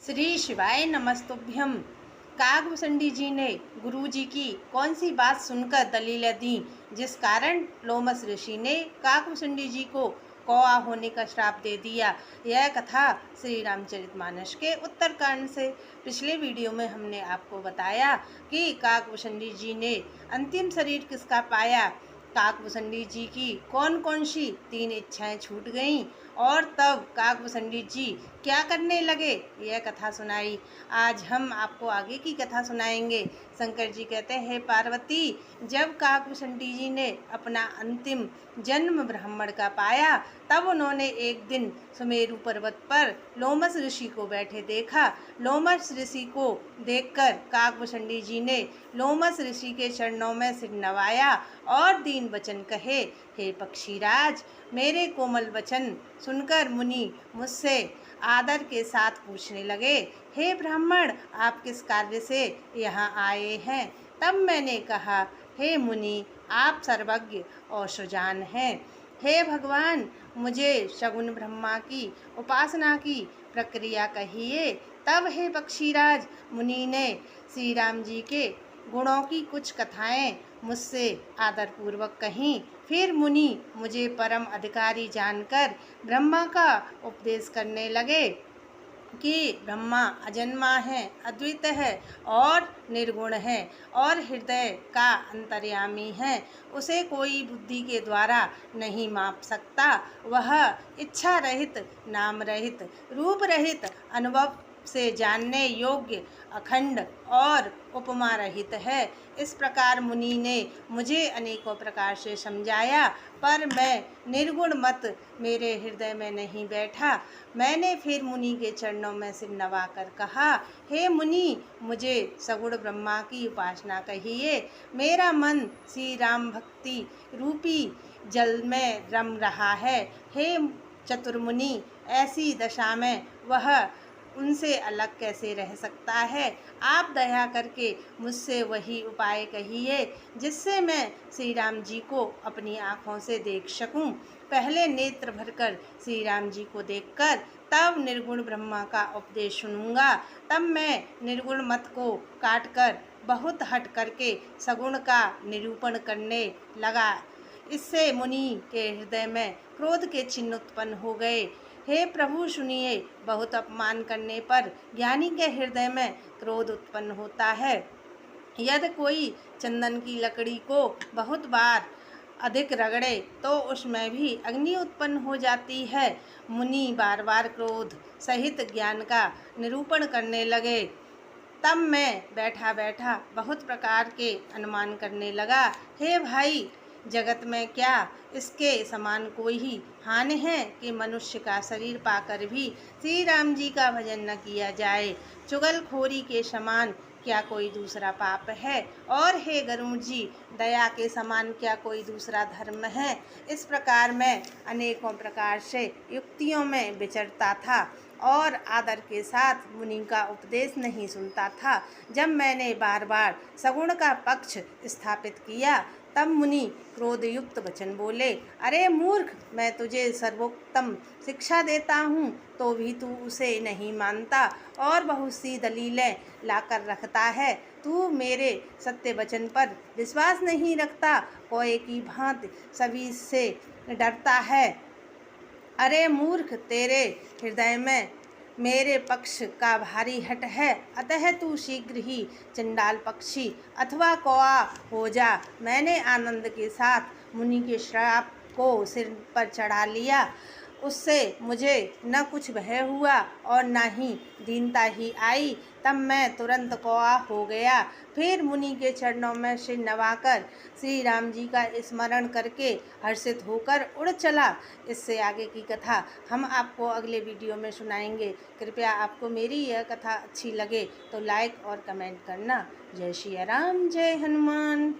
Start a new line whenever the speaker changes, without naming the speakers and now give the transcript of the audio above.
श्री शिवाय नमस्तुभ्यम। काकभूषणी जी ने गुरु जी की कौन सी बात सुनकर दलीलें दी जिस कारण लोमस ऋषि ने काकभूषणी जी को कौआ होने का श्राप दे दिया। यह कथा श्री रामचरितमानस के उत्तरकांड से। पिछले वीडियो में हमने आपको बताया कि काकभूषणी जी ने अंतिम शरीर किसका पाया, काकभूषणी जी की कौन कौन सी 3 इच्छाएं छूट गईं और तब काकभूषणी जी क्या करने लगे, यह कथा सुनाई। आज हम आपको आगे की कथा सुनाएंगे। शंकर जी कहते हैं, पार्वती, जब काकभूषणी जी ने अपना अंतिम जन्म ब्राह्मण का पाया तब उन्होंने एक दिन सुमेरु पर्वत पर लोमस ऋषि को बैठे देखा। लोमस ऋषि को देखकर काकभूषणी जी ने लोमस ऋषि के चरणों में सिर नवाया और दीन वचन कहे, हे पक्षीराज, मेरे कोमल वचन सुनकर मुनि मुझसे आदर के साथ पूछने लगे, हे ब्राह्मण, आप किस कार्य से यहाँ आए हैं। तब मैंने कहा, हे मुनि, आप सर्वज्ञ और सुजान हैं। हे भगवान, मुझे सगुण ब्रह्मा की उपासना की प्रक्रिया कहिए। तब हे पक्षीराज, मुनि ने श्री राम जी के गुणों की कुछ कथाएं मुझसे आदरपूर्वक कहीं। फिर मुनि मुझे परम अधिकारी जानकर ब्रह्मा का उपदेश करने लगे कि ब्रह्मा अजन्मा है, अद्वित है और निर्गुण है और हृदय का अंतर्यामी है। उसे कोई बुद्धि के द्वारा नहीं माप सकता। वह इच्छा रहित, नाम रहित, रूप रहित, अनुभव से जानने योग्य, अखंड और उपमा रहित है। इस प्रकार मुनि ने मुझे अनेकों प्रकार से समझाया, पर मैं निर्गुण मत मेरे हृदय में नहीं बैठा। मैंने फिर मुनि के चरणों में सिर नवाकर कहा, हे मुनि, मुझे सगुण ब्रह्मा की उपासना कहिए। मेरा मन श्री राम भक्ति रूपी जल में रम रहा है। हे चतुर्मुनि, ऐसी दशा में वह उनसे अलग कैसे रह सकता है। आप दया करके मुझसे वही उपाय कहिए जिससे मैं श्री राम जी को अपनी आँखों से देख सकूं। पहले नेत्र भरकर श्री राम जी को देखकर तब निर्गुण ब्रह्मा का उपदेश सुनूंगा। तब मैं निर्गुण मत को काटकर बहुत हट करके सगुण का निरूपण करने लगा। इससे मुनि के हृदय में क्रोध के चिन्ह उत्पन्न हो गए। हे प्रभु, सुनिए, बहुत अपमान करने पर ज्ञानी के हृदय में क्रोध उत्पन्न होता है। यदि कोई चंदन की लकड़ी को बहुत बार अधिक रगड़े तो उसमें भी अग्नि उत्पन्न हो जाती है। मुनि बार बार क्रोध सहित ज्ञान का निरूपण करने लगे। तब मैं बैठा बैठा बहुत प्रकार के अनुमान करने लगा। हे भाई, जगत में क्या इसके समान कोई ही हानि है कि मनुष्य का शरीर पाकर भी श्री राम जी का भजन न किया जाए। चुगलखोरी के समान क्या कोई दूसरा पाप है? और हे गरुड़ जी, दया के समान क्या कोई दूसरा धर्म है? इस प्रकार मैं अनेकों प्रकार से युक्तियों में विचरता था और आदर के साथ मुनि का उपदेश नहीं सुनता था। जब मैंने बार बार सगुण का पक्ष स्थापित किया तब मुनि क्रोधयुक्त वचन बोले, अरे मूर्ख, मैं तुझे सर्वोत्तम शिक्षा देता हूँ तो भी तू उसे नहीं मानता और बहुत सी दलीलें लाकर रखता है। तू मेरे सत्य वचन पर विश्वास नहीं रखता, कोए की भांति सभी से डरता है। अरे मूर्ख, तेरे हृदय में मेरे पक्ष का भारी हट है, अतः तू शीघ्र ही चंडाल पक्षी अथवा कौआ हो जा। मैंने आनंद के साथ मुनि के श्राप को सिर पर चढ़ा लिया। उससे मुझे न कुछ भय हुआ और न ही दीनता ही आई। तब मैं तुरंत कौआ हो गया। फिर मुनि के चरणों में सिर नवाकर श्री राम जी का स्मरण करके हर्षित होकर उड़ चला। इससे आगे की कथा हम आपको अगले वीडियो में सुनाएंगे। कृपया आपको मेरी यह कथा अच्छी लगे तो लाइक और कमेंट करना। जय श्री राम, जय हनुमान।